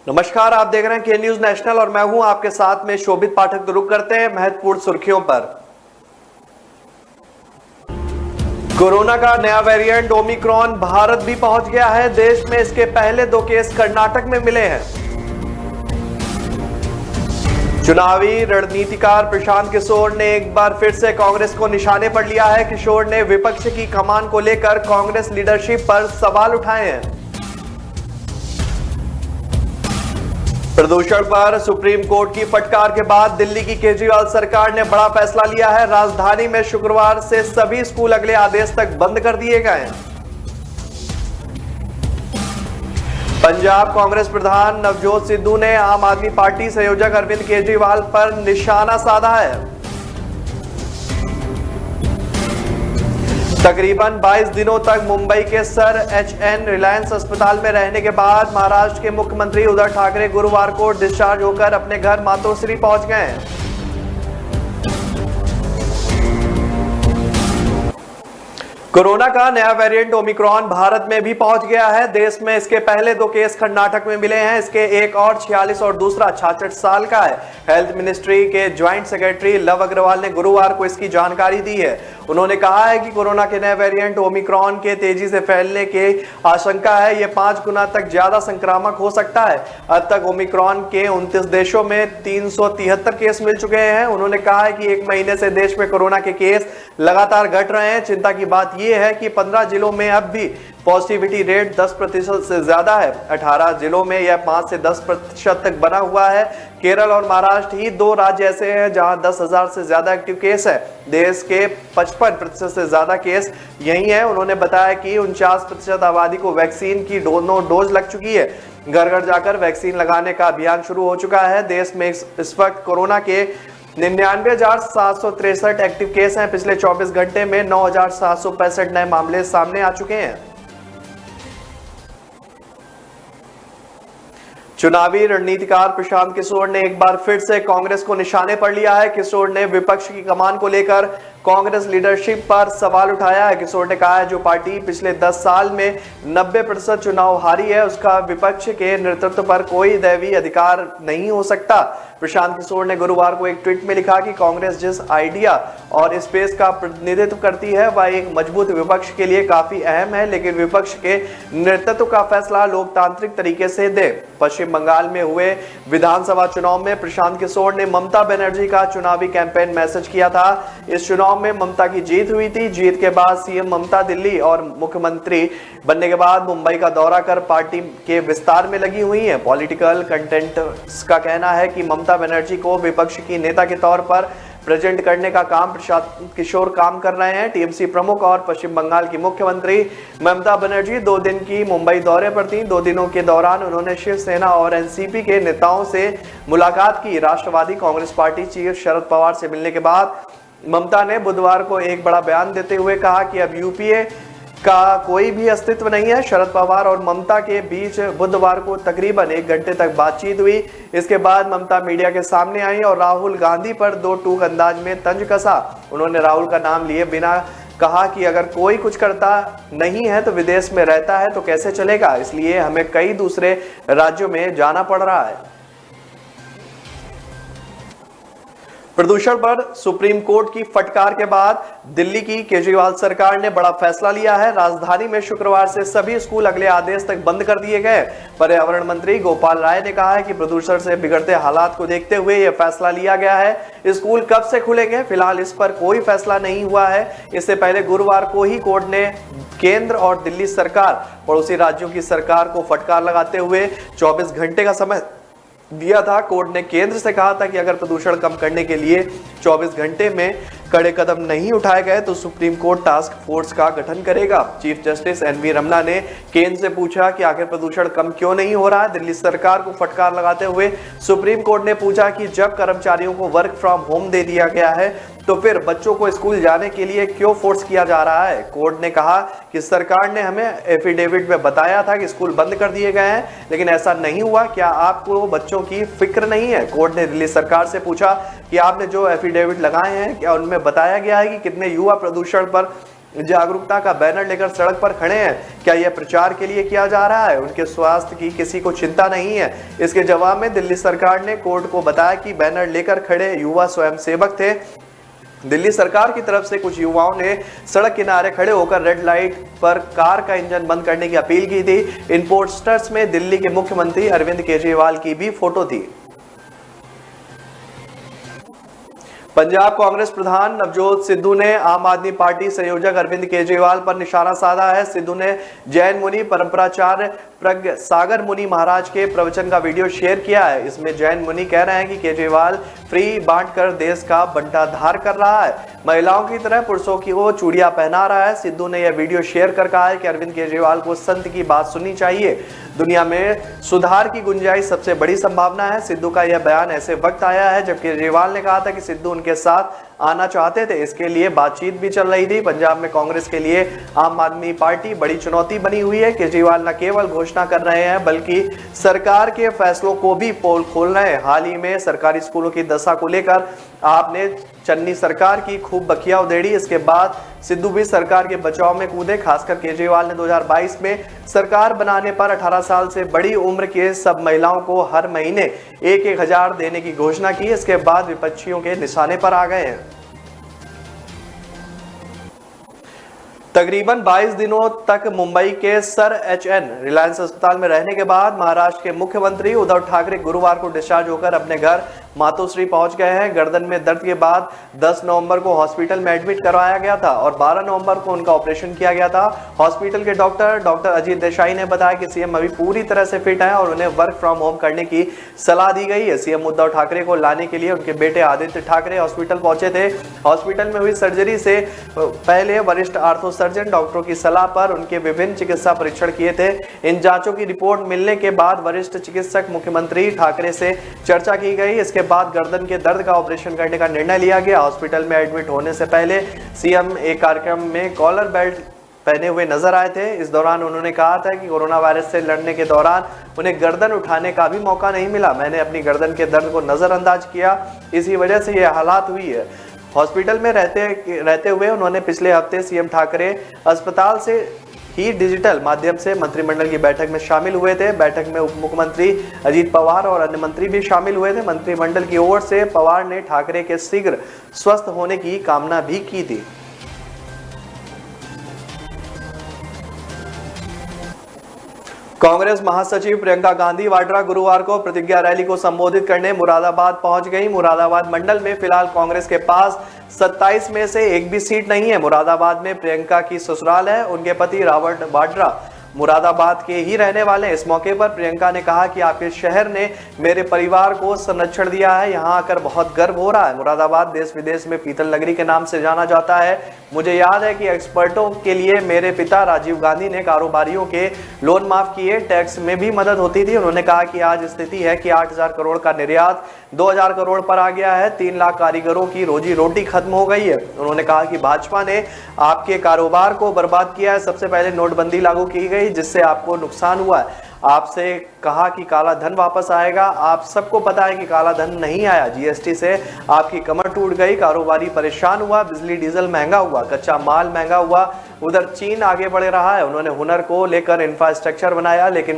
नमस्कार, आप देख रहे हैं के न्यूज नेशनल और मैं हूं आपके साथ में शोभित पाठक। रुक करते हैं महत्वपूर्ण सुर्खियों पर। कोरोना का नया वेरिएंट ओमिक्रॉन भारत भी पहुंच गया है। देश में इसके पहले 2 केस कर्नाटक में मिले हैं। चुनावी रणनीतिकार प्रशांत किशोर ने एक बार फिर से कांग्रेस को निशाने पर लिया है। किशोर ने विपक्ष की कमान को लेकर कांग्रेस लीडरशिप पर सवाल उठाए हैं। प्रदूषण पर सुप्रीम कोर्ट की फटकार के बाद दिल्ली की केजरीवाल सरकार ने बड़ा फैसला लिया है। राजधानी में शुक्रवार से सभी स्कूल अगले आदेश तक बंद कर दिए गए हैं। पंजाब कांग्रेस प्रधान नवजोत सिद्धू ने आम आदमी पार्टी संयोजक अरविंद केजरीवाल पर निशाना साधा है। तकरीबन 22 दिनों तक मुंबई के सर एचएन रिलायंस अस्पताल में रहने के बाद महाराष्ट्र के मुख्यमंत्री उद्धव ठाकरे गुरुवार को डिस्चार्ज होकर अपने घर मातोश्री पहुंच गए हैं। कोरोना का नया वेरिएंट ओमिक्रॉन भारत में भी पहुंच गया है। देश में इसके पहले 2 केस कर्नाटक में मिले हैं। इसके एक और 46 और दूसरा 66 साल का है। हेल्थ मिनिस्ट्री के ज्वाइंट सेक्रेटरी लव अग्रवाल ने गुरुवार को इसकी जानकारी दी है। उन्होंने कहा है कि कोरोना के नए वेरिएंट ओमिक्रॉन के तेजी से फैलने की आशंका है। यह 5 गुना तक ज्यादा संक्रामक हो सकता है। अब तक ओमिक्रॉन के 29 देशों में 373 केस मिल चुके हैं। उन्होंने कहा है कि 1 महीने से देश में कोरोना के केस लगातार घट रहे हैं। चिंता की बात यह है कि 15 जिलों में अब भी पॉजिटिविटी रेट 10% से ज्यादा है। 18 जिलों में यह 5 से 10% तक बना हुआ है। केरल और महाराष्ट्र ही 2 राज्य ऐसे हैं जहां 10,000 से ज्यादा एक्टिव केस है। देश के 55% से ज्यादा केस यही है। उन्होंने बताया कि 49% आबादी को वैक्सीन की दोनों डोज लग चुकी है। घर घर जाकर वैक्सीन लगाने का अभियान शुरू हो चुका है। देश में इस वक्त कोरोना के 99,763 एक्टिव केस हैं। पिछले 24 घंटे में 9,765 नए मामले सामने आ चुके हैं। चुनावी रणनीतिकार प्रशांत किशोर ने एक बार फिर से कांग्रेस को निशाने पर लिया है। किशोर ने विपक्ष की कमान को लेकर कांग्रेस लीडरशिप पर सवाल उठाया है। किशोर ने कहा है जो पार्टी पिछले 10 साल में 90% चुनाव हारी है, उसका विपक्ष के नेतृत्व पर कोई दैवीय अधिकार नहीं हो सकता। प्रशांत किशोर ने गुरुवार को एक ट्वीट में लिखा कि कांग्रेस जिस आइडिया और स्पेस का प्रतिनिधित्व करती है वह एक मजबूत विपक्ष के लिए काफी अहम है, लेकिन विपक्ष के नेतृत्व का फैसला लोकतांत्रिक तरीके से दे। पश्चिम बंगाल में हुए विधानसभा चुनाव में प्रशांत किशोर ने ममता बनर्जी का चुनावी कैंपेन मैसेज किया था। इस चुनाव में ममता की जीत हुई थी। जीत के बाद सीएम ममता दिल्ली और मुख्यमंत्री बनने के बाद मुंबई का दौरा कर पार्टी के विस्तार में लगी हुई है। पॉलिटिकल कंटेंट्स का कहना है कि ममता बनर्जी को विपक्ष की नेता के तौर पर प्रेजेंट करने का काम प्रशांत किशोर काम कर रहे हैं। टीएमसी प्रमुख और पश्चिम बंगाल की मुख्यमंत्री ममता बनर्जी 2 दिन की मुंबई दौरे पर थीं। 2 दिनों के दौरान उन्होंने शिवसेना और एनसीपी के नेताओं से मुलाकात की। राष्ट्रवादी कांग्रेस पार्टी चीफ शरद पवार से मिलने के बाद ममता ने बुधवार को एक बड़ा बयान देते हुए कहा कि अब यूपीए का कोई भी अस्तित्व नहीं है। शरद पवार और ममता के बीच बुधवार को तकरीबन 1 घंटे तक बातचीत हुई। इसके बाद ममता मीडिया के सामने आई और राहुल गांधी पर 2 टूक अंदाज में तंज कसा। उन्होंने राहुल का नाम लिए बिना कहा कि अगर कोई कुछ करता नहीं है तो विदेश में रहता है तो कैसे चलेगा, इसलिए हमें कई दूसरे राज्यों में जाना पड़ रहा है। प्रदूषण पर सुप्रीम कोर्ट की फटकार के बाद दिल्ली की केजरीवाल सरकार ने बड़ा फैसला लिया है। राजधानी में शुक्रवार से सभी स्कूल अगले आदेश तक बंद कर दिए गए। पर्यावरण मंत्री गोपाल राय ने कहा है कि प्रदूषण से बिगड़ते हालात को देखते हुए यह फैसला लिया गया है। स्कूल कब से खुलेंगे, फिलहाल इस पर कोई फैसला नहीं हुआ है। इससे पहले गुरुवार को ही कोर्ट ने केंद्र और दिल्ली सरकार पड़ोसी राज्यों की सरकार को फटकार लगाते हुए 24 घंटे का समय दिया था। कोर्ट ने केंद्र से कहा था कि अगर प्रदूषण कम करने के लिए 24 घंटे में कड़े कदम नहीं उठाए गए तो सुप्रीम कोर्ट टास्क फोर्स का गठन करेगा। चीफ जस्टिस एनवी रमना ने केंद्र से पूछा कि आखिर प्रदूषण कम क्यों नहीं हो रहा है। दिल्ली सरकार को फटकार लगाते हुए सुप्रीम कोर्ट ने पूछा कि जब कर्मचारियों को वर्क फ्रॉम होम दे दिया गया है तो फिर बच्चों को स्कूल जाने के लिए क्यों फोर्स किया जा रहा है। कोर्ट ने कहा कि सरकार ने हमें एफिडेविट में बताया था कि स्कूल बंद कर दिए गए हैं, लेकिन ऐसा नहीं हुआ। क्या आपको बच्चों की फिक्र नहीं है? कोर्ट ने दिल्ली सरकार से पूछा कि आपने जो एफिडेविट लगाए हैं क्या उनमें बताया गया है कि कितने युवा प्रदूषण पर जागरूकता का बैनर लेकर सड़क पर खड़े हैं। क्या यह प्रचार के लिए किया जा रहा है? उनके स्वास्थ्य की किसी को चिंता नहीं है। इसके जवाब में दिल्ली सरकार ने कोर्ट को बताया कि बैनर लेकर खड़े युवा स्वयंसेवक थे। दिल्ली सरकार की तरफ से कुछ युवाओं ने सड़क किनारे खड़े होकर रेड लाइट पर कार का इंजन बंद करने की अपील की थी। इन पोस्टर्स में दिल्ली के मुख्यमंत्री अरविंद केजरीवाल की भी फोटो थी। पंजाब कांग्रेस प्रधान नवजोत सिद्धू ने आम आदमी पार्टी संयोजक अरविंद केजरीवाल पर निशाना साधा है। सिद्धू ने जैन मुनि परंपराचार्य प्रज्ञ सागर मुनि महाराज के प्रवचन का वीडियो शेयर किया है। इसमें जैन मुनि कह रहे हैं कि केजरीवाल फ्री बांटकर देश का बंटाधार कर रहा है, महिलाओं की तरह पुरुषों की वो चूड़ियां पहना रहा है। सिद्धू ने यह वीडियो शेयर कर कहा है कि अरविंद केजरीवाल को संत की बात सुननी चाहिए। दुनिया में सुधार की गुंजाइश सबसे बड़ी संभावना है। सिद्धू का यह बयान ऐसे वक्त आया है जब केजरीवाल ने कहा था कि सिद्धू उनके साथ आना चाहते थे। इसके लिए बातचीत भी चल रही थी। पंजाब में कांग्रेस के लिए आम आदमी पार्टी बड़ी चुनौती बनी हुई है। केजरीवाल न केवल घोषणा कर रहे हैं बल्कि सरकार के फैसलों को भी पोल खोल रहे हैं। हाल ही में सरकारी स्कूलों की दशा को लेकर आपने चन्नी सरकार की खूब बखिया उधेड़ी। इसके बाद सिद्धू भी सरकार के बचाव में कूदे। खासकर केजरीवाल ने 2022 में सरकार बनाने पर 18 साल से बड़ी उम्र के सब महिलाओं को हर महीने 1-1 हजार देने की घोषणा की। इसके बाद विपक्षियों के निशाने पर आ गए हैं। तकरीबन 22 दिनों तक मुंबई के सर एचएन रिलायंस अस्पताल में रहने के बाद महाराष्ट्र के मुख्यमंत्री उद्धव ठाकरे गुरुवार को डिस्चार्ज होकर अपने घर मातोश्री पहुंच गए हैं। गर्दन में दर्द के बाद 10 नवंबर को हॉस्पिटल में एडमिट करवाया गया था और 12 नवंबर को उनका ऑपरेशन किया गया था। हॉस्पिटल के डॉक्टर अजीत देसाई ने बताया कि सीएम अभी पूरी तरह से फिट हैं और उन्हें वर्क फ्रॉम होम करने की सलाह दी गई है। सीएम उद्धव ठाकरे को लाने के लिए उनके बेटे आदित्य ठाकरे हॉस्पिटल पहुंचे थे। हॉस्पिटल में हुई सर्जरी से पहले वरिष्ठ आर्थो सर्जन डॉक्टरों की सलाह पर उनके विभिन्न चिकित्सा परीक्षण किए थे। इन जांचों की रिपोर्ट मिलने के बाद वरिष्ठ चिकित्सक मुख्यमंत्री ठाकरे से चर्चा की गई। इसके बाद गर्दन के दर्द का ऑपरेशन करने का निर्णय लिया गया। हॉस्पिटल में एडमिट होने से पहले सीएम एक कार्यक्रम में कॉलर बेल्ट पहने हुए नजर आए थे। इस दौरान उन्होंने कहा था कि कोरोना वायरस से लड़ने के दौरान उन्हें गर्दन उठाने का भी मौका नहीं मिला। मैंने अपनी गर्दन के दर्द को नजरअंदाज किया, इसी वजह से यह हालात हुई है। हॉस्पिटल में रहते हुए उन्होंने पिछले हफ्ते सीएम ठाकरे अस्पताल से ही डिजिटल माध्यम से मंत्रिमंडल की बैठक में शामिल हुए थे। बैठक में उप मुख्यमंत्री अजीत पवार और अन्य मंत्री भी शामिल हुए थे। मंत्रिमंडल की ओर से पवार ने ठाकरे के शीघ्र स्वस्थ होने की कामना भी की थी। कांग्रेस महासचिव प्रियंका गांधी वाड्रा गुरुवार को प्रतिज्ञा रैली को संबोधित करने मुरादाबाद पहुंच गई। मुरादाबाद मंडल में फिलहाल कांग्रेस के पास 27 में से एक भी सीट नहीं है। मुरादाबाद में प्रियंका की ससुराल है। उनके पति रॉबर्ट वाड्रा मुरादाबाद के ही रहने वाले हैं। इस मौके पर प्रियंका ने कहा कि आपके शहर ने मेरे परिवार को संरक्षण दिया है, यहां आकर बहुत गर्व हो रहा है। मुरादाबाद देश विदेश में पीतल नगरी के नाम से जाना जाता है। मुझे याद है कि एक्सपर्टों के लिए मेरे पिता राजीव गांधी ने कारोबारियों के लोन माफ किए, टैक्स में भी मदद होती थी। उन्होंने कहा कि आज स्थिति है कि 8,000 करोड़ का निर्यात 2,000 करोड़ पर आ गया है। 3 लाख कारीगरों की रोजी रोटी खत्म हो गई है। उन्होंने कहा कि भाजपा ने आपके कारोबार को बर्बाद किया है। सबसे पहले नोटबंदी लागू की गई जिससे आपको नुकसान हुआ है। आपसे कहा कि काला धन वापस आएगा, आप सबको पता है कि काला धन नहीं आया। जीएसटी से आपकी कमर टूट गई, कारोबारी परेशान हुआ, बिजली डीजल महंगा हुआ, कच्चा माल महंगा हुआ। उधर चीन आगे बढ़ रहा है। उन्होंने हुनर को लेकर इंफ्रास्ट्रक्चर बनाया, लेकिन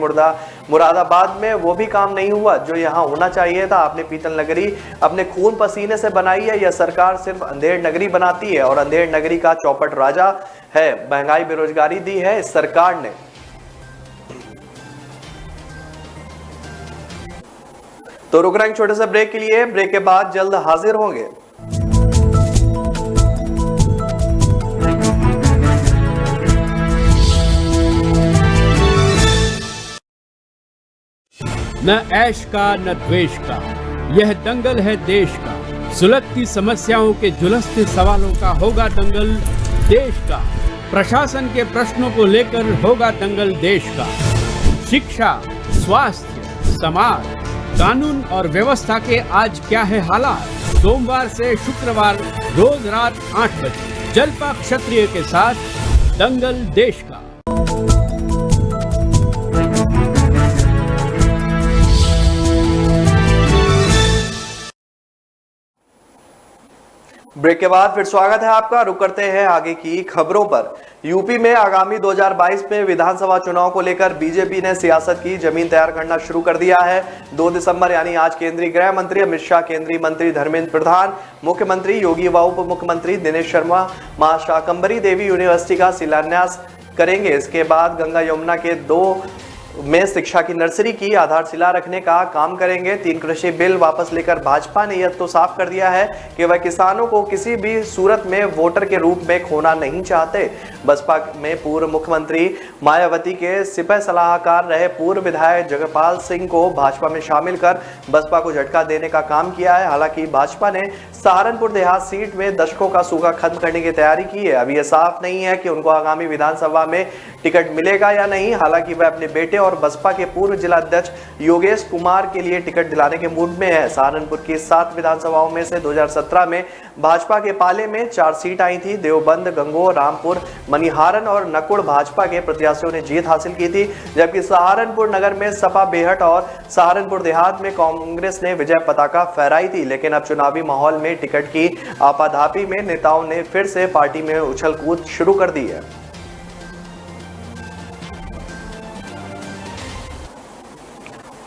मुरादाबाद में वो भी काम नहीं हुआ जो यहाँ होना चाहिए था। आपने पीतल नगरी अपने खून पसीने से बनाई है। यह सरकार सिर्फ अंधेर नगरी बनाती है और अंधेर नगरी का चौपट राजा है। महंगाई बेरोजगारी दी है इस सरकार ने। तो रुक रहे हैं छोटे से ब्रेक के लिए। ब्रेक के बाद जल्द हाजिर होंगे। न ऐश का न द्वेष का, यह दंगल है देश का। सुलगती समस्याओं के जुलसते सवालों का होगा दंगल देश का। प्रशासन के प्रश्नों को लेकर होगा दंगल देश का। शिक्षा, स्वास्थ्य, समाज, कानून और व्यवस्था के आज क्या है हालात। सोमवार से शुक्रवार रोज रात 8 बजे जलपा क्षत्रिय के साथ दंगल देश का। ब्रेक के बाद फिर स्वागत है आपका। रुक करते हैं आगे की खबरों पर। यूपी में आगामी 2022 में विधानसभा चुनाव को लेकर बीजेपी ने सियासत की जमीन तैयार करना शुरू कर दिया है। 2 दिसंबर यानी आज केंद्रीय गृह मंत्री अमित शाह, केंद्रीय मंत्री धर्मेंद्र प्रधान, मुख्यमंत्री योगी व उप मुख्यमंत्री दिनेश शर्मा मां शाकंभरी देवी यूनिवर्सिटी का शिलान्यास करेंगे। इसके बाद गंगा यमुना के 2 में शिक्षा की नर्सरी की आधारशिला रखने का काम करेंगे। 3 कृषि बिल वापस लेकर भाजपा ने यह तो साफ कर दिया है कि वह किसानों को किसी भी सूरत में वोटर के रूप में खोना नहीं चाहते। बसपा में पूर्व मुख्यमंत्री मायावती के सिपह सलाहकार रहे पूर्व विधायक जगपाल सिंह को भाजपा में शामिल कर बसपा को झटका देने का काम किया है। हालांकि भाजपा ने सहारनपुर देहात सीट में दशकों का सूखा खत्म करने की तैयारी की है। अभी यह साफ नहीं है कि उनको आगामी विधानसभा में टिकट मिलेगा या नहीं। हालांकि वह अपने बेटे और बसपा के पूर्व जिला अध्यक्ष योगेश कुमार के लिए टिकट दिलाने के मूड में है। सहारनपुर की 7 विधानसभाओं में से 2017 में भाजपा के पाले में 4 सीट आई थी। देवबंद, गंगोह, रामपुर, मनिहारन और नकुड़ भाजपा के प्रत्याशियों ने जीत हासिल की थी, जबकि सहारनपुर नगर में सपा बेहट और सहारनपुर देहात में कांग्रेस ने विजय पताका फहराई थी। लेकिन अब चुनावी माहौल में टिकट की आपाधापी में नेताओं ने फिर से पार्टी में उछल कूद शुरू कर दी है।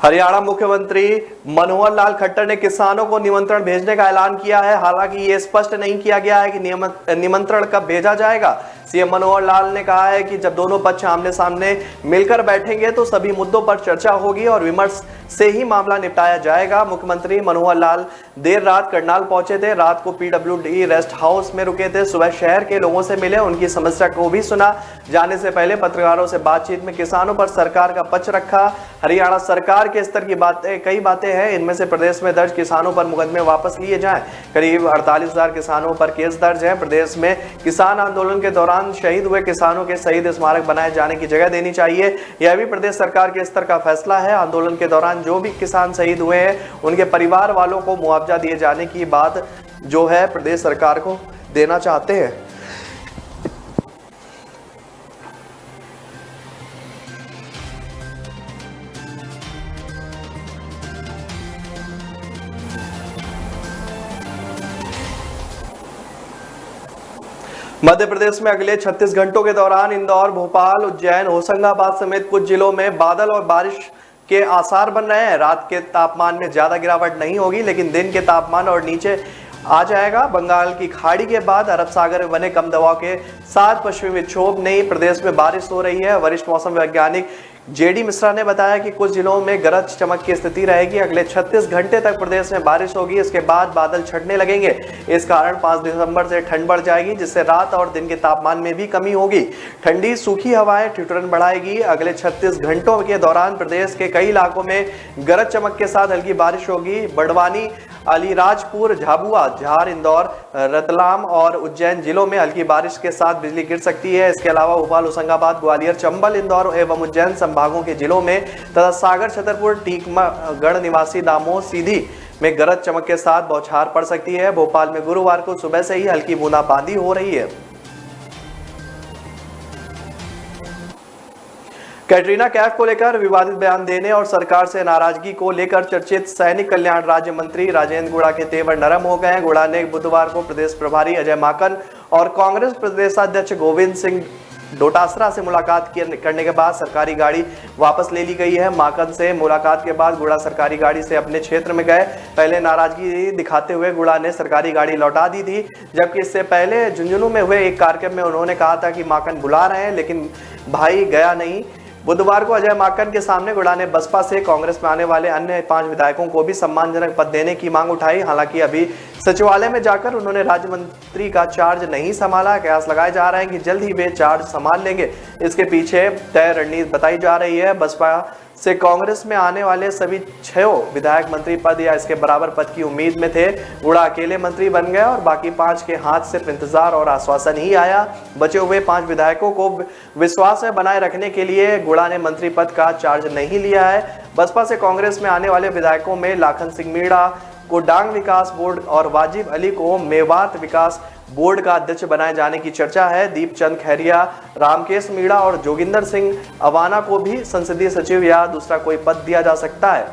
हरियाणा मुख्यमंत्री मनोहर लाल खट्टर ने किसानों को निमंत्रण भेजने का ऐलान किया है। हालांकि ये स्पष्ट नहीं किया गया है कि निमंत्रण कब भेजा जाएगा। सीएम मनोहर लाल ने कहा है कि जब दोनों पक्ष आमने सामने मिलकर बैठेंगे तो सभी मुद्दों पर चर्चा होगी और विमर्श से ही मामला निपटाया जाएगा। मुख्यमंत्री मनोहर लाल देर रात करनाल पहुंचे थे। रात को पीडब्ल्यूडी रेस्ट हाउस में रुके थे। सुबह शहर के लोगों से मिले, उनकी समस्या को भी सुना। जाने से पहले पत्रकारों से बातचीत में किसानों पर सरकार का पक्ष रखा। हरियाणा सरकार के स्तर की कई बातें हैं। इनमें से प्रदेश में दर्ज किसानों पर मुकदमे वापस लिए जाएं। करीब 48,000 किसानों पर केस दर्ज है। प्रदेश में किसान आंदोलन के दौरान शहीद हुए किसानों के शहीद स्मारक बनाए जाने की जगह देनी चाहिए। यह भी प्रदेश सरकार के स्तर का फैसला है। आंदोलन के दौरान जो भी किसान शहीद हुए हैं उनके परिवार वालों को मुआवजा दिए जाने की बात जो है प्रदेश सरकार को देना चाहते हैं। मध्य प्रदेश में अगले 36 घंटों के दौरान इंदौर, भोपाल, उज्जैन, होशंगाबाद समेत कुछ जिलों में बादल और बारिश के आसार बन रहे हैं। रात के तापमान में ज्यादा गिरावट नहीं होगी, लेकिन दिन के तापमान और नीचे आ जाएगा। बंगाल की खाड़ी के बाद अरब सागर में बने कम दबाव के साथ पश्चिमी विक्षोभ ने प्रदेश में बारिश हो रही है। वरिष्ठ मौसम वैज्ञानिक जेडी मिश्रा ने बताया कि कुछ जिलों में गरज चमक की स्थिति रहेगी। अगले 36 घंटे तक प्रदेश में बारिश होगी। इसके बाद बादल छटने लगेंगे। इस कारण 5 दिसंबर से ठंड बढ़ जाएगी, जिससे रात और दिन के तापमान में भी कमी होगी। ठंडी सूखी हवाएं ठिठुरन बढ़ाएगी। अगले 36 घंटों के दौरान प्रदेश के कई इलाकों में गरज चमक के साथ हल्की बारिश होगी। बड़वानी, अलीराजपुर, झाबुआ, झार, इंदौर, रतलाम और उज्जैन जिलों में हल्की बारिश के साथ बिजली गिर सकती है। इसके अलावा भोपाल, होशंगाबाद, ग्वालियर, चंबल, इंदौर एवं उज्जैन संभागों के जिलों में तथा सागर, छतरपुर, टीकमगढ़ निवासी, दामोह, सीधी में गरज चमक के साथ बौछार पड़ सकती है। भोपाल में गुरुवार को सुबह से ही हल्की बूंदाबांदी हो रही है। कैटरीना कैफ को लेकर विवादित बयान देने और सरकार से नाराजगी को लेकर चर्चित सैनिक कल्याण राज्य मंत्री राजेंद्र गुड़ा के तेवर नरम हो गए। गुड़ा ने बुधवार को प्रदेश प्रभारी अजय माकन और कांग्रेस प्रदेशाध्यक्ष गोविंद सिंह डोटासरा से मुलाकात करने के बाद सरकारी गाड़ी वापस ले ली गई है। माकन से मुलाकात के बाद गुड़ा सरकारी गाड़ी से अपने क्षेत्र में गए। पहले नाराजगी दिखाते हुए गुड़ा ने सरकारी गाड़ी लौटा दी थी, जबकि इससे पहले झुंझुनू में हुए एक कार्यक्रम में उन्होंने कहा था कि माकन बुला रहे हैं, लेकिन भाई गया नहीं। बुधवार को अजय माकन के सामने गुड़ा ने बसपा से कांग्रेस में आने वाले अन्य 5 विधायकों को भी सम्मानजनक पद देने की मांग उठाई। हालांकि अभी सचिवालय में जाकर उन्होंने राज्य मंत्री का चार्ज नहीं संभाला। कयास लगाए जा रहे हैं कि जल्द ही वे चार्ज संभाल लेंगे। इसके पीछे तय रणनीति बताई जा रही है। बसपा से कांग्रेस में आने वाले सभी 6 विधायक मंत्री पद या इसके बराबर पद की उम्मीद में थे। गुड़ा अकेले मंत्री बन गए और बाकी 5 के हाथ सिर्फ इंतजार और आश्वासन ही आया। बचे हुए 5 विधायकों को विश्वास में बनाए रखने के लिए गुड़ा ने मंत्री पद का चार्ज नहीं लिया है। बसपा से कांग्रेस में आने वाले विधायकों में लाखन सिंह मीणा को डांग विकास बोर्ड और वाजिब अली को मेवात विकास बोर्ड का अध्यक्ष बनाए जाने की चर्चा है। दीप चंद खैरिया, रामकेश मीणा और जोगिंदर सिंह अवाना को भी संसदीय सचिव या दूसरा कोई पद दिया जा सकता है।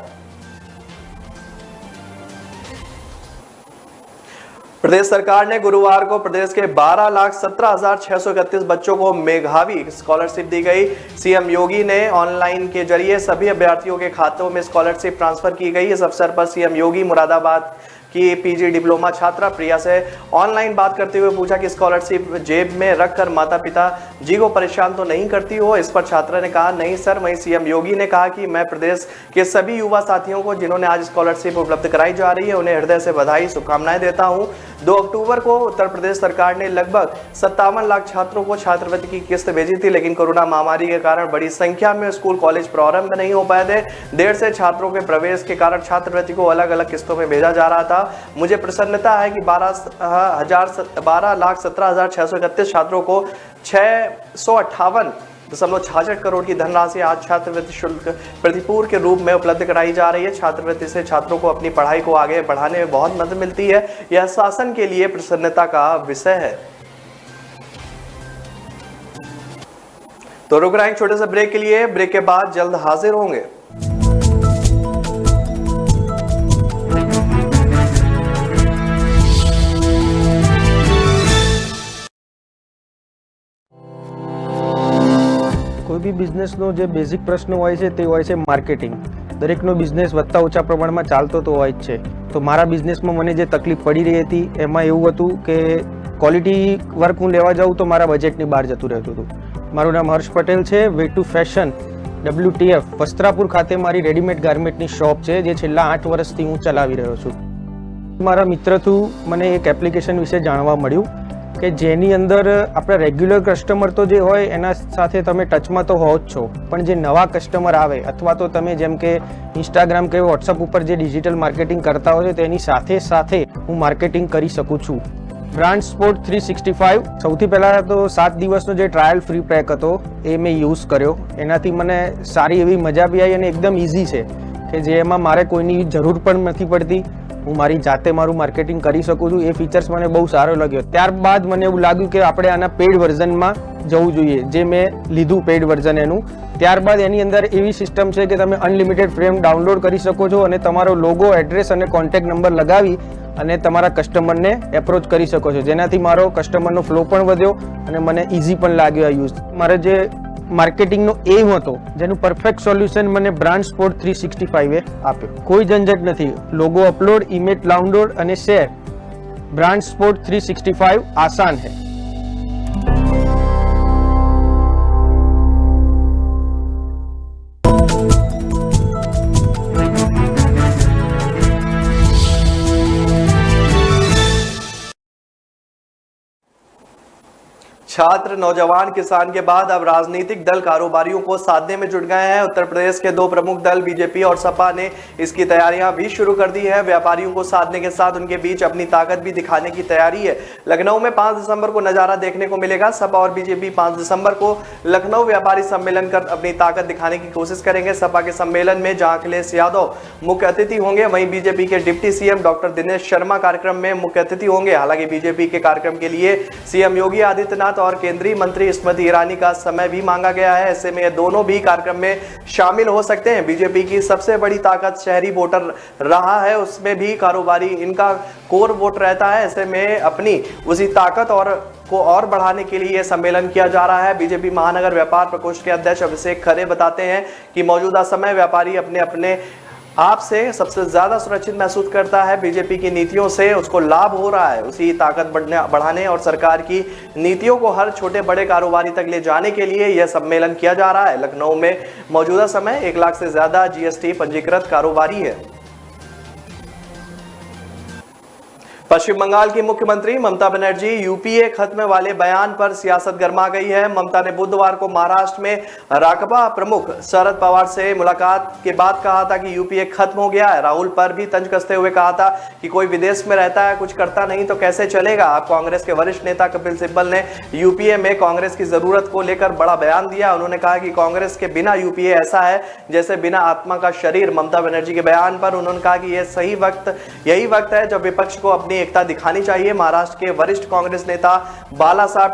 प्रदेश सरकार ने गुरुवार को प्रदेश के 12,17,631 बच्चों को मेधावी स्कॉलरशिप दी गई। सीएम योगी ने ऑनलाइन के जरिए सभी अभ्यर्थियों के खातों में स्कॉलरशिप ट्रांसफर की गई। इस अवसर पर सीएम योगी मुरादाबाद की पीजी डिप्लोमा छात्रा प्रिया से ऑनलाइन बात करते हुए पूछा कि स्कॉलरशिप जेब में रखकर माता पिता जी को परेशान तो नहीं करती हो। इस पर छात्रा ने कहा नहीं सर। वहीं सीएम योगी ने कहा कि मैं प्रदेश के सभी युवा साथियों को जिन्होंने आज स्कॉलरशिप उपलब्ध कराई जा रही है उन्हें हृदय से बधाई शुभकामनाएं देता हूं। 2 अक्टूबर को उत्तर प्रदेश सरकार ने लगभग 57 लाख छात्रों को छात्रवृत्ति की किस्त भेजी थी, लेकिन कोरोना महामारी के कारण बड़ी संख्या में स्कूल कॉलेज प्रारंभ नहीं हो पाए थे। देर से छात्रों के प्रवेश के कारण छात्रवृत्ति को अलग अलग किस्तों में भेजा जा रहा था। मुझे प्रसन्नता है कि 12,17,631 छात्रों को 658.66 करोड़ की धनराशि आज छात्रवृत्ति शुल्क प्रतिपूर्ति के रूप में उपलब्ध कराई जा रही है। छात्रवृत्ति से छात्रों को अपनी पढ़ाई को आगे बढ़ाने में बहुत मदद मिलती है। यह शासन के लिए प्रसन्नता का विषय है। तो रुक रहे हैं एक छोटे से ब्रेक के लिए। ब्रेक के बाद जल्द हाजिर होंगे। કોઈ બી બિઝનેસનો જે બેઝિક પ્રશ્ન હોય છે તે હોય છે માર્કેટિંગ. દરેકનો બિઝનેસ વધતા ઓછા પ્રમાણમાં ચાલતો તો હોય જ છે. તો મારા બિઝનેસમાં મને જે તકલીફ પડી રહી હતી એમાં એવું હતું કે ક્વોલિટી વર્ક હું લેવા જાઉં તો મારા બજેટની બહાર જતું રહેતું હતું. મારું નામ હર્ષ પટેલ છે. Way to fashion WTF Vastrapur ખાતે મારી રેડીમેડ ગાર્મેન્ટની શોપ છે જે છેલ્લા 8 વર્ષથી હું ચલાવી રહ્યો છું. મારા મિત્ર થ્રુ મને એક એપ્લિકેશન વિશે જાણવા મળ્યું કે જેની અંદર આપણા રેગ્યુલર કસ્ટમર તો જે હોય એના સાથે તમે ટચમાં તો હો જ છો, પણ જે નવા કસ્ટમર આવે અથવા તો તમે જેમ કે ઇન્સ્ટાગ્રામ કે વોટ્સઅપ ઉપર જે ડિજિટલ માર્કેટિંગ કરતા હોય તેની સાથે સાથે હું માર્કેટિંગ કરી શકું છું. બ્રાન્ડ સ્પોર્ટ 365 સૌથી પહેલાં તો 7 દિવસનો જે ટ્રાયલ ફ્રી પેક હતો એ મેં યુઝ કર્યો. એનાથી મને સારી એવી મજા બી આવી અને એકદમ ઇઝી છે કે જેમાં મારે કોઈની જરૂર પણ નથી પડતી. હું મારી જાતે મારું માર્કેટિંગ કરી શકું છું. એ ફીચર્સ મને બહુ સારો લાગ્યો. ત્યારબાદ મને એવું લાગ્યું કે આપણે આના પેઇડ વર્ઝનમાં જવું જોઈએ, જે મેં લીધું પેઇડ વર્ઝન એનું. ત્યારબાદ એની અંદર એવી સિસ્ટમ છે કે તમે અનલિમિટેડ ફ્રેમ ડાઉનલોડ કરી શકો છો અને તમારો લોગો, એડ્રેસ અને કોન્ટેક્ટ નંબર લગાવી અને તમારા કસ્ટમરને એપ્રોચ કરી શકો છો, જેનાથી મારો કસ્ટમરનો ફ્લો પણ વધ્યો અને મને ઇઝી પણ લાગ્યો આ યુઝ. મારે જે માર્કેટિંગનો એમ હતો જેનું પરફેક્ટ સોલ્યુશન મને બ્રાન્ડ સ્પોર્ટ 365 આપ્યો. કોઈ ઝંઝટ નથી. લોગો અપલોડ, ઇમેજ ડાઉનલોડ અને શેર. બ્રાન્ડ સ્પોર્ટ 365 આસાન है. छात्र, नौजवान, किसान के बाद अब राजनीतिक दल कारोबारियों को साधने में जुट गए हैं। उत्तर प्रदेश के 2 प्रमुख दल बीजेपी और सपा ने इसकी तैयारियां भी शुरू कर दी है। व्यापारियों को साधने के साथ उनके बीच अपनी ताकत भी दिखाने की तैयारी है। लखनऊ में 5 दिसंबर को नजारा देखने को मिलेगा। सपा और बीजेपी 5 दिसंबर को लखनऊ व्यापारी सम्मेलन कर अपनी ताकत दिखाने की कोशिश करेंगे। सपा के सम्मेलन में जहां अखिलेश यादव मुख्य अतिथि होंगे, वहीं बीजेपी के deputy CM doctor Dinesh Sharma कार्यक्रम में मुख्य अतिथि होंगे। हालांकि बीजेपी के कार्यक्रम के लिए सीएम योगी आदित्यनाथ और केंद्रीय मंत्री स्मृति ईरानी का समय भी मांगा गया है। ऐसे में ये दोनों भी कार्यक्रम में शामिल हो सकते हैं। बीजेपी की सबसे बड़ी ताकत शहरी वोटर रहा है, उसमें भी कारोबारी इनका कोर वोट रहता है। ऐसे में अपनी उसी ताकत को और बढ़ाने के लिए यह सम्मेलन किया जा रहा है। बीजेपी महानगर व्यापार प्रकोष्ठ के अध्यक्ष अभिषेक खरे बताते हैं कि मौजूदा समय व्यापारी अपने अपने आप से सबसे ज्यादा सुरक्षित महसूस करता है। बीजेपी की नीतियों से उसको लाभ हो रहा है। उसी ताकत बढ़ाने और सरकार की नीतियों को हर छोटे बड़े कारोबारी तक ले जाने के लिए यह सम्मेलन किया जा रहा है। लखनऊ में मौजूदा समय 1 लाख से ज्यादा जीएसटी पंजीकृत कारोबारी है। पश्चिम बंगाल की मुख्यमंत्री ममता बनर्जी यूपीए खत्म वाले बयान पर सियासत गर्मा गई है। ममता ने बुधवार को महाराष्ट्र में राकपा प्रमुख शरद पवार से मुलाकात के बाद कहा था कि यूपीए खत्म हो गया है। राहुल पर भी तंज कसते हुए कहा था कि कोई विदेश में रहता है, कुछ करता नहीं तो कैसे चलेगा। अब कांग्रेस के वरिष्ठ नेता कपिल सिब्बल ने यूपीए में कांग्रेस की जरूरत को लेकर बड़ा बयान दिया। उन्होंने कहा कि कांग्रेस के बिना यूपीए ऐसा है जैसे बिना आत्मा का शरीर। ममता बनर्जी के बयान पर उन्होंने कहा कि यही वक्त है जब विपक्ष को अपनी एकता दिखानी चाहिए। महाराष्ट्र के वरिष्ठ कांग्रेस नेता बालासाहेब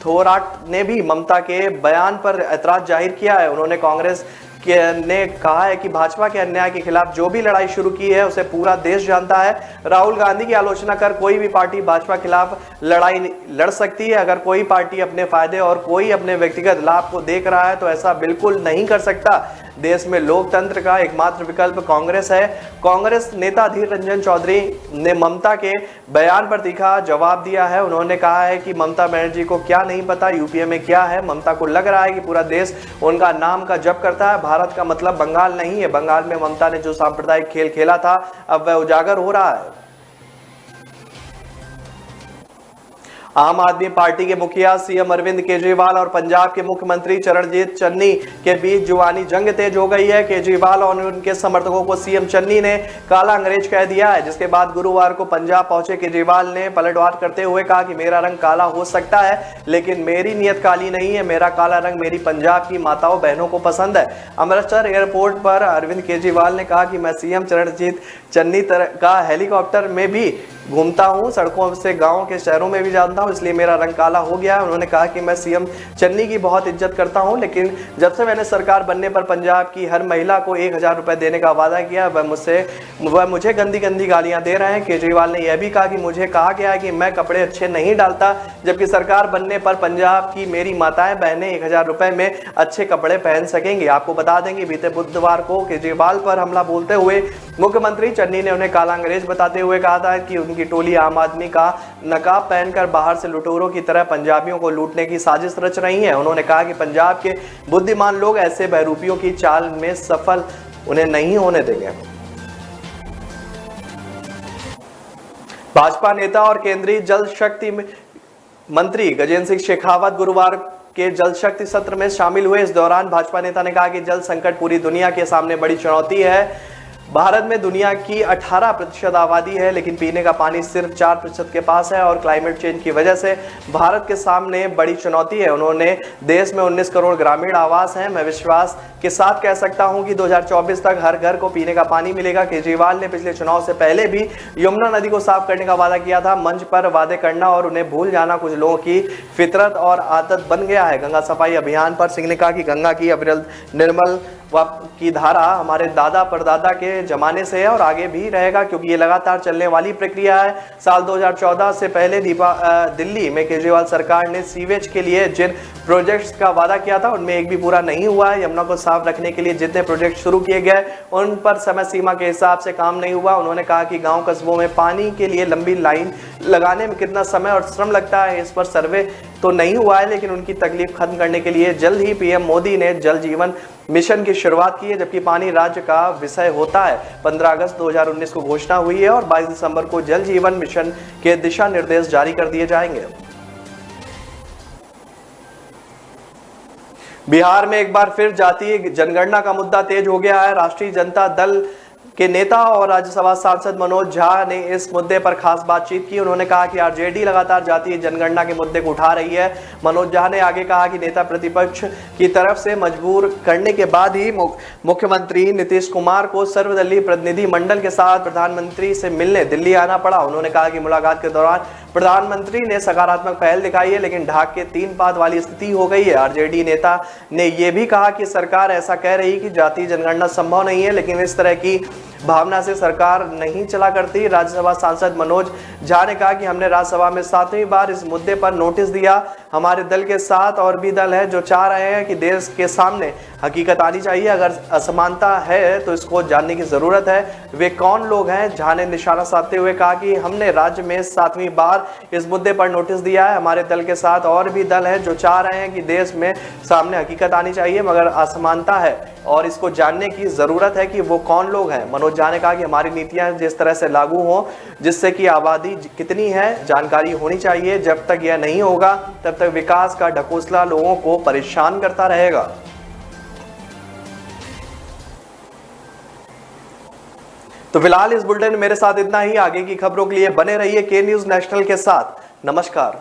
थोराट ने भी ममता के बयान पर ऐतराज जाहिर किया है। उन्होंने कांग्रेस ने कहा है कि भाजपा के अन्याय के खिलाफ जो भी लड़ाई शुरू की है उसे पूरा देश जानता है। राहुल गांधी की आलोचना कर कोई भी पार्टी भाजपा के खिलाफ लड़ाई लड़ सकती है। अगर कोई पार्टी अपने फायदे और कोई अपने व्यक्तिगत लाभ को देख रहा है तो ऐसा बिल्कुल नहीं कर सकता। देश में लोकतंत्र का एकमात्र विकल्प कांग्रेस है। कांग्रेस नेता अधीर रंजन चौधरी ने ममता के बयान पर तीखा जवाब दिया है। उन्होंने कहा है कि ममता बनर्जी को क्या नहीं पता यूपीए में क्या है। ममता को लग रहा है कि पूरा देश उनका नाम का जप करता है। भारत का मतलब बंगाल नहीं है। बंगाल में ममता ने जो सांप्रदायिक खेल खेला था अब वह उजागर हो रहा है। आम आदमी पार्टी के मुखिया सीएम अरविंद केजरीवाल और पंजाब के मुख्यमंत्री चरणजीत चन्नी के बीच जुबानी जंग तेज हो गई है। केजरीवाल और उनके समर्थकों को सीएम चन्नी ने काला अंग्रेज कह दिया है, जिसके बाद गुरुवार को पंजाब पहुंचे केजरीवाल ने पलटवार करते हुए कहा कि मेरा रंग काला हो सकता है लेकिन मेरी नीयत काली नहीं है। मेरा काला रंग मेरी पंजाब की माताओं बहनों को पसंद है। अमृतसर एयरपोर्ट पर अरविंद केजरीवाल ने कहा कि मैं सीएम चरणजीत चन्नी का हेलीकॉप्टर में भी घूमता हूं, सड़कों से गांव के शहरों में भी जानता हूं, इसलिए मेरा रंग काला हो गया है। उन्होंने कहा कि मैं सीएम चन्नी की बहुत इज्जत करता हूं, लेकिन जब से मैंने सरकार बनने पर पंजाब की हर महिला को 1000 रुपए देने का वादा किया वह मुझे गंदी गंदी गालियां दे रहे हैं। केजरीवाल ने यह भी कहा कि मुझे कहा गया है कि मैं कपड़े अच्छे नहीं डालता, जबकि सरकार बनने पर पंजाब की मेरी माताएं बहनें 1000 रुपए में अच्छे कपड़े पहन सकेंगी। आपको बता देंगे बीते बुधवार को केजरीवाल पर हमला बोलते हुए मुख्यमंत्री चन्नी ने उन्हें काला अंग्रेज बताते हुए कहा था कि उनकी टोली आम आदमी का नकाब पहनकर बाहर से लुटेरों की तरह पंजाबियों को लूटने की साजिश रच रही है। उन्होंने कहा कि पंजाब के बुद्धिमान लोग ऐसे बहरूपियों की चाल में सफल उन्हें नहीं होने देंगे। भाजपा नेता और केंद्रीय जल शक्ति मंत्री गजेंद्र सिंह शेखावत गुरुवार के जल शक्ति सत्र में शामिल हुए। इस दौरान भाजपा नेता ने कहा कि जल संकट पूरी दुनिया के सामने बड़ी चुनौती है। भारत में दुनिया की 18% आबादी है, लेकिन पीने का पानी सिर्फ 4% के पास है और क्लाइमेट चेंज की वजह से भारत के सामने बड़ी चुनौती है। उन्होंने देश में 19 करोड़ ग्रामीण आवास हैं। मैं विश्वास के साथ कह सकता हूं कि 2024 तक हर घर को पीने का पानी मिलेगा। केजरीवाल ने पिछले चुनाव से पहले भी यमुना नदी को साफ करने का वादा किया था। मंच पर वादे करना और उन्हें भूल जाना कुछ लोगों की फितरत और आदत बन गया है। गंगा सफाई अभियान पर सिंह ने कहा कि गंगा की अविरल निर्मल की धारा हमारे दादा परदादा के जमाने से है और आगे भी रहेगा, क्योंकि ये लगातार चलने वाली प्रक्रिया है। साल 2014 से पहले दिल्ली में केजरीवाल सरकार ने सीवेज के लिए जिन प्रोजेक्ट्स का वादा किया था उनमें एक भी पूरा नहीं हुआ है। यमुना को साफ रखने के लिए जितने प्रोजेक्ट शुरू किए गए उन पर समय सीमा के हिसाब से काम नहीं हुआ। उन्होंने कहा कि गांव कस्बों में पानी के लिए लंबी लाइन लगाने में कितना समय और श्रम लगता है, इस पर सर्वे तो नहीं हुआ है, लेकिन उनकी तकलीफ खत्म करने के लिए जल्द ही पीएम मोदी ने जल जीवन मिशन की शुरुआत की है, जबकि पानी राज्य का विषय होता है। 15 अगस्त 2019 को घोषणा हुई है और 22 दिसंबर को जल जीवन मिशन के दिशा निर्देश जारी कर दिए जाएंगे। बिहार में एक बार फिर जातीय जनगणना का मुद्दा तेज हो गया है। राष्ट्रीय जनता दल के नेता और राज्यसभा सांसद मनोज झा ने इस मुद्दे पर खास बातचीत की। उन्होंने कहा कि आरजेडी लगातार जातीय जनगणना के मुद्दे को उठा रही है। मनोज झा ने आगे कहा कि नेता प्रतिपक्ष की तरफ से मजबूर करने के बाद ही मुख्यमंत्री नीतीश कुमार को सर्वदलीय प्रतिनिधि मंडल के साथ प्रधानमंत्री से मिलने दिल्ली आना पड़ा। उन्होंने कहा कि मुलाकात के दौरान प्रधानमंत्री ने सकारात्मक पहल दिखाई है, लेकिन ढाक के 3 पात वाली स्थिति हो गई है। आरजेडी नेता ने यह भी कहा कि सरकार ऐसा कह रही कि जातीय जनगणना संभव नहीं है, लेकिन इस तरह की भावना से सरकार नहीं चला करती। राज्यसभा सांसद मनोज झा ने कहा कि हमने राज्यसभा में 7वीं बार इस मुद्दे पर नोटिस दिया। हमारे दल के साथ और भी दल है जो चाह रहे हैं कि देश के सामने हकीकत आनी चाहिए। अगर असमानता है तो इसको जानने की जरूरत है। वे कौन लोग हैं? झा ने निशाना साधते हुए कहा कि हमने राज्य में 7वीं बार इस मुद्दे पर नोटिस दिया है। हमारे दल के साथ और भी दल है जो चाह रहे हैं कि देश में सामने हकीकत आनी चाहिए, मगर असमानता है और इसको जानने की जरूरत है कि वो कौन लोग हैं। मनोज झा ने कहा कि हमारी नीतियां जिस तरह से लागू हों, जिससे कि आबादी कितनी है जानकारी होनी चाहिए। जब तक यह नहीं होगा तब तक विकास का ढकोसला लोगों को परेशान करता रहेगा। तो फिलहाल इस बुलेटिन में मेरे साथ इतना ही। आगे की खबरों के लिए बने रहिए के न्यूज़ नेशनल के साथ। नमस्कार।